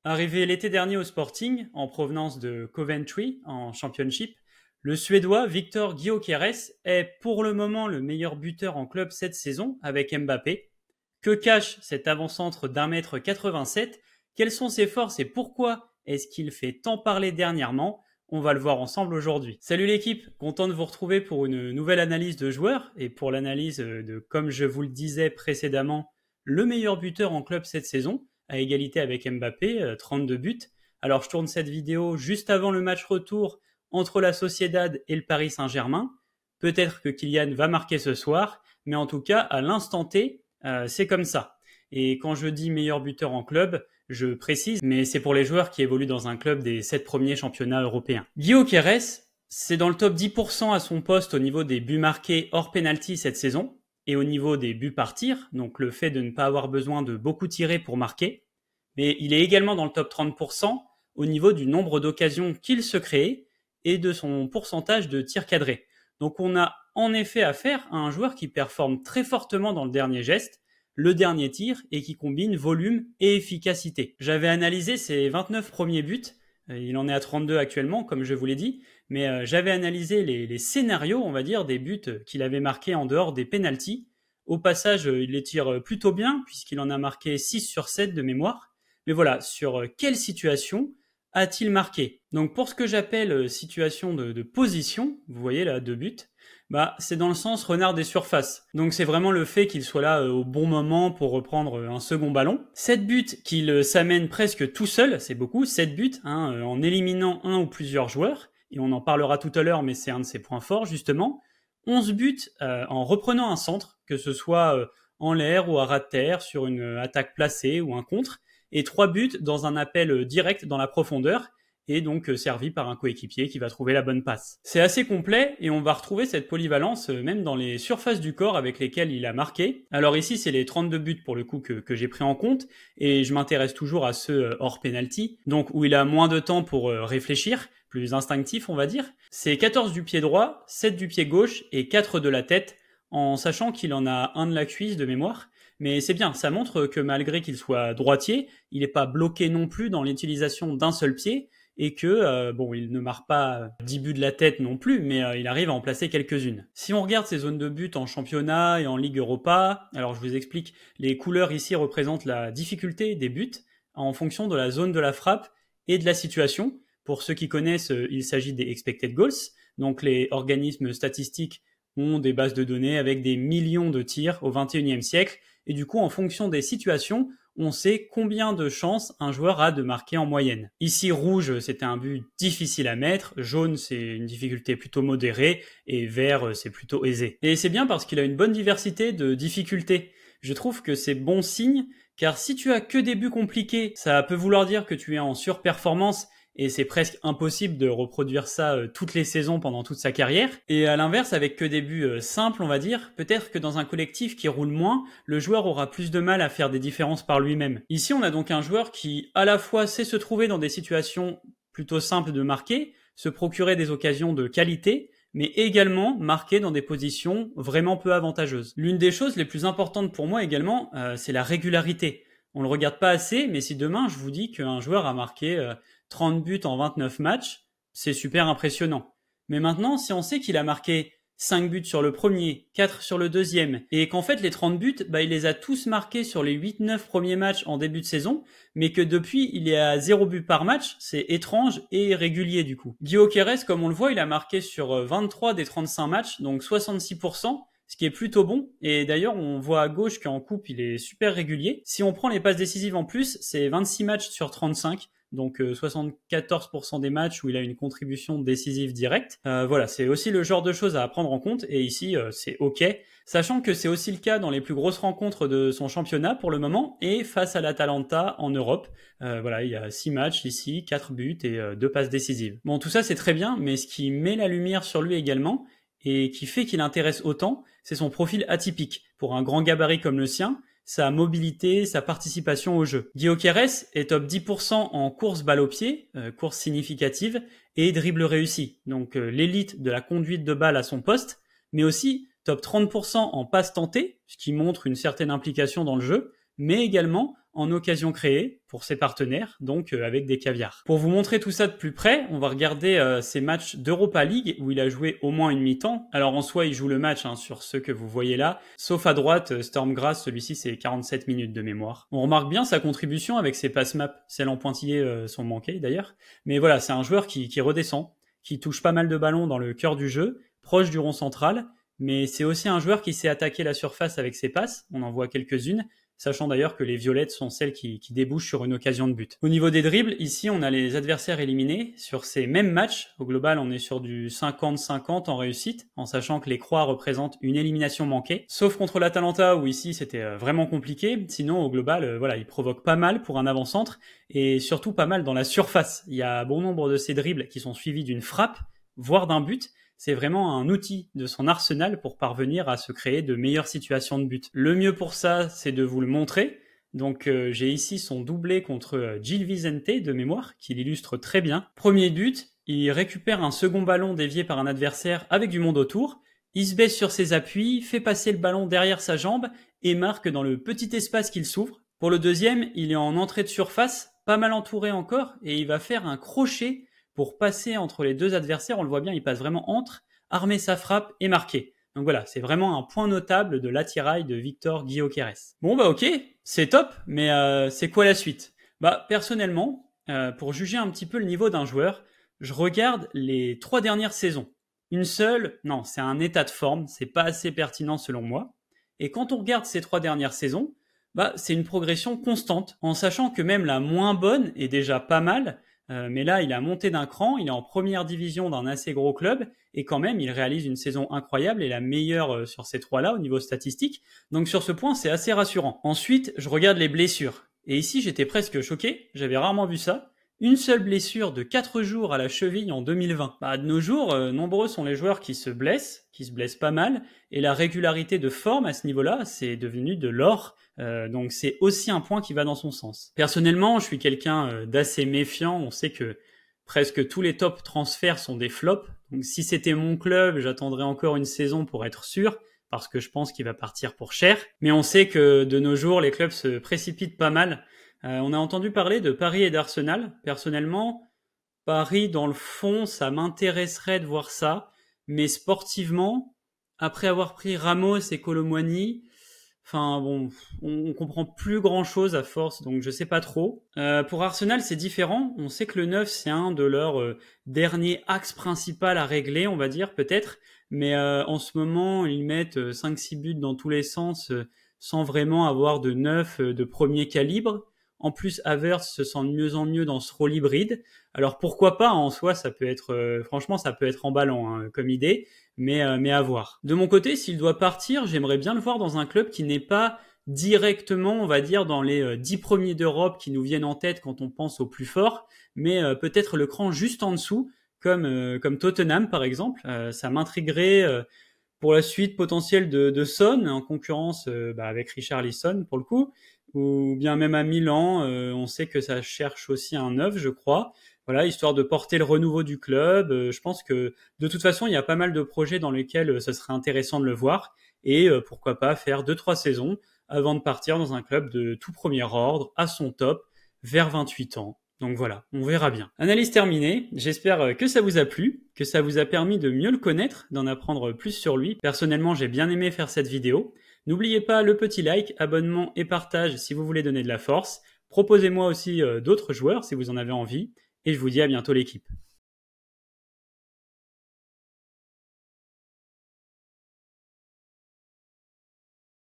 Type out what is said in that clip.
Arrivé l'été dernier au Sporting, en provenance de Coventry, en Championship, le Suédois Victor Gyökeres est pour le moment le meilleur buteur en club cette saison avec Mbappé. Que cache cet avant-centre d'1,87 m? Quelles sont ses forces et pourquoi est-ce qu'il fait tant parler dernièrement? On va le voir ensemble aujourd'hui. Salut l'équipe, content de vous retrouver pour une nouvelle analyse de joueurs et pour l'analyse de, comme je vous le disais précédemment, le meilleur buteur en club cette saison, à égalité avec Mbappé, 32 buts. Alors je tourne cette vidéo juste avant le match retour entre la Sociedad et le Paris Saint-Germain. Peut-être que Kylian va marquer ce soir, mais en tout cas, à l'instant T, c'est comme ça. Et quand je dis meilleur buteur en club, je précise, mais c'est pour les joueurs qui évoluent dans un club des 7 premiers championnats européens. Gyökeres, c'est dans le top 10% à son poste au niveau des buts marqués hors penalty cette saison, et au niveau des buts par tir, donc le fait de ne pas avoir besoin de beaucoup tirer pour marquer. Mais il est également dans le top 30% au niveau du nombre d'occasions qu'il se crée et de son pourcentage de tirs cadrés. Donc on a en effet affaire à un joueur qui performe très fortement dans le dernier geste, le dernier tir, et qui combine volume et efficacité. J'avais analysé ses 29 premiers buts, il en est à 32 actuellement, comme je vous l'ai dit, mais j'avais analysé les scénarios, on va dire, des buts qu'il avait marqués en dehors des pénaltys. Au passage, il les tire plutôt bien, puisqu'il en a marqué 6 sur 7 de mémoire. Mais voilà, sur quelle situation a-t-il marqué? Donc pour ce que j'appelle situation de position, vous voyez là, 2 buts, c'est dans le sens renard des surfaces. Donc c'est vraiment le fait qu'il soit là au bon moment pour reprendre un second ballon. 7 buts qu'il s'amène presque tout seul, c'est beaucoup, 7 buts, en éliminant un ou plusieurs joueurs, et on en parlera tout à l'heure, mais c'est un de ses points forts justement. 11 buts en reprenant un centre, que ce soit en l'air ou à ras de terre, sur une attaque placée ou un contre, et 3 buts dans un appel direct dans la profondeur, et donc servi par un coéquipier qui va trouver la bonne passe. C'est assez complet, et on va retrouver cette polyvalence même dans les surfaces du corps avec lesquelles il a marqué. Alors ici, c'est les 32 buts pour le coup que j'ai pris en compte, et je m'intéresse toujours à ceux hors penalty, donc où il a moins de temps pour réfléchir, plus instinctif on va dire. C'est 14 du pied droit, 7 du pied gauche et 4 de la tête, en sachant qu'il en a un de la cuisse de mémoire. Mais c'est bien, ça montre que malgré qu'il soit droitier, il n'est pas bloqué non plus dans l'utilisation d'un seul pied, et que, il ne marque pas 10 buts de la tête non plus, mais il arrive à en placer quelques-unes. Si on regarde ses zones de but en championnat et en Ligue Europa, alors je vous explique, les couleurs ici représentent la difficulté des buts en fonction de la zone de la frappe et de la situation. Pour ceux qui connaissent, il s'agit des expected goals, donc les organismes statistiques ont des bases de données avec des millions de tirs au XXIe siècle, et du coup, en fonction des situations, on sait combien de chances un joueur a de marquer en moyenne. Ici, rouge, c'était un but difficile à mettre, jaune, c'est une difficulté plutôt modérée, et vert, c'est plutôt aisé. Et c'est bien parce qu'il a une bonne diversité de difficultés. Je trouve que c'est bon signe, car si tu as que des buts compliqués, ça peut vouloir dire que tu es en surperformance, et c'est presque impossible de reproduire ça toutes les saisons pendant toute sa carrière. Et à l'inverse, avec que des buts simples, on va dire, peut-être que dans un collectif qui roule moins, le joueur aura plus de mal à faire des différences par lui-même. Ici, on a donc un joueur qui, à la fois, sait se trouver dans des situations plutôt simples de marquer, se procurer des occasions de qualité, mais également marquer dans des positions vraiment peu avantageuses. L'une des choses les plus importantes pour moi également, c'est la régularité. On le regarde pas assez, mais si demain je vous dis qu'un joueur a marqué 30 buts en 29 matchs, c'est super impressionnant. Mais maintenant, si on sait qu'il a marqué 5 buts sur le premier, 4 sur le deuxième, et qu'en fait les 30 buts, il les a tous marqués sur les 8-9 premiers matchs en début de saison, mais que depuis il est à 0 but par match, c'est étrange et régulier du coup. Gyökeres, comme on le voit, il a marqué sur 23 des 35 matchs, donc 66%, ce qui est plutôt bon, et d'ailleurs on voit à gauche qu'en coupe il est super régulier. Si on prend les passes décisives en plus, c'est 26 matchs sur 35, donc 74% des matchs où il a une contribution décisive directe. Voilà, c'est aussi le genre de choses à prendre en compte, et ici c'est ok, sachant que c'est aussi le cas dans les plus grosses rencontres de son championnat pour le moment, et face à l'Atalanta en Europe. Voilà, il y a 6 matchs ici, 4 buts et 2 passes décisives. Bon, tout ça c'est très bien, mais ce qui met la lumière sur lui également, et qui fait qu'il intéresse autant, c'est son profil atypique. Pour un grand gabarit comme le sien, sa mobilité, sa participation au jeu. Gyökeres est top 10% en course balle au pied, course significative, et dribble réussi. Donc l'élite de la conduite de balle à son poste, mais aussi top 30% en passe tentée, ce qui montre une certaine implication dans le jeu, mais également en occasions créées pour ses partenaires, donc avec des caviars. Pour vous montrer tout ça de plus près, on va regarder ses matchs d'Europa League où il a joué au moins une mi-temps. Alors en soi, il joue le match sur ceux que vous voyez là, sauf à droite, Stormgrass, celui-ci c'est 47 minutes de mémoire. On remarque bien sa contribution avec ses pass maps, celles en pointillé sont manquées d'ailleurs, mais voilà, c'est un joueur qui redescend, qui touche pas mal de ballons dans le cœur du jeu, proche du rond central, mais c'est aussi un joueur qui sait attaquer la surface avec ses passes, on en voit quelques-unes, sachant d'ailleurs que les violettes sont celles qui débouchent sur une occasion de but. Au niveau des dribbles, ici on a les adversaires éliminés. Sur ces mêmes matchs, au global on est sur du 50-50 en réussite, en sachant que les croix représentent une élimination manquée, sauf contre l'Atalanta où ici c'était vraiment compliqué. Sinon au global, voilà, il provoque pas mal pour un avant-centre, et surtout pas mal dans la surface. Il y a bon nombre de ces dribbles qui sont suivis d'une frappe, voire d'un but. C'est vraiment un outil de son arsenal pour parvenir à se créer de meilleures situations de but. Le mieux pour ça, c'est de vous le montrer. Donc j'ai ici son doublé contre Gil Vicente de mémoire, qui l'illustre très bien. Premier but, il récupère un second ballon dévié par un adversaire avec du monde autour. Il se baisse sur ses appuis, fait passer le ballon derrière sa jambe et marque dans le petit espace qu'il s'ouvre. Pour le deuxième, il est en entrée de surface, pas mal entouré encore, et il va faire un crochet pour passer entre les deux adversaires. On le voit bien, il passe vraiment entre, armer sa frappe et marquer. Donc voilà, c'est vraiment un point notable de l'attirail de Victor Gyökeres. Bon bah ok, c'est top, mais c'est quoi la suite? Bah personnellement, pour juger un petit peu le niveau d'un joueur, je regarde les 3 dernières saisons. Une seule, non, c'est un état de forme, c'est pas assez pertinent selon moi. Et quand on regarde ces 3 dernières saisons, bah c'est une progression constante, en sachant que même la moins bonne est déjà pas mal. Mais là, il a monté d'un cran, il est en première division d'un assez gros club, et quand même, il réalise une saison incroyable et la meilleure sur ces 3-là au niveau statistique. Donc sur ce point, c'est assez rassurant. Ensuite, je regarde les blessures. Et ici, j'étais presque choqué, j'avais rarement vu ça. Une seule blessure de 4 jours à la cheville en 2020. Bah, de nos jours, nombreux sont les joueurs qui se blessent pas mal, et la régularité de forme à ce niveau-là, c'est devenu de l'or. Donc c'est aussi un point qui va dans son sens. Personnellement, je suis quelqu'un d'assez méfiant. On sait que presque tous les top transferts sont des flops. Donc si c'était mon club, j'attendrais encore une saison pour être sûr, parce que je pense qu'il va partir pour cher. Mais on sait que de nos jours, les clubs se précipitent pas mal. On a entendu parler de Paris et d'Arsenal. Personnellement, Paris, dans le fond, ça m'intéresserait de voir ça. Mais sportivement, après avoir pris Ramos et Kolo Muani, enfin bon, on comprend plus grand chose à force, donc je sais pas trop. Pour Arsenal, c'est différent. On sait que le 9, c'est un de leurs derniers axes principaux à régler, on va dire, peut-être. Mais en ce moment, ils mettent 5-6 buts dans tous les sens sans vraiment avoir de 9 de premier calibre. En plus, Havertz se sent de mieux en mieux dans ce rôle hybride. Alors pourquoi pas, en soi, ça peut être, franchement, ça peut être emballant comme idée, mais à voir. De mon côté, s'il doit partir, j'aimerais bien le voir dans un club qui n'est pas directement, on va dire, dans les 10 premiers d'Europe qui nous viennent en tête quand on pense aux plus forts, mais peut-être le cran juste en dessous, comme Tottenham par exemple. Ça m'intriguerait pour la suite potentielle de Son, en concurrence avec Richarlison pour le coup, ou bien même à Milan, on sait que ça cherche aussi un neuf, je crois. Voilà, histoire de porter le renouveau du club. Je pense que de toute façon, il y a pas mal de projets dans lesquels ce serait intéressant de le voir. Et pourquoi pas faire 2-3 saisons avant de partir dans un club de tout premier ordre, à son top, vers 28 ans. Donc voilà, on verra bien. Analyse terminée, j'espère que ça vous a plu, que ça vous a permis de mieux le connaître, d'en apprendre plus sur lui. Personnellement, j'ai bien aimé faire cette vidéo. N'oubliez pas le petit like, abonnement et partage si vous voulez donner de la force. Proposez-moi aussi d'autres joueurs si vous en avez envie. Et je vous dis à bientôt l'équipe.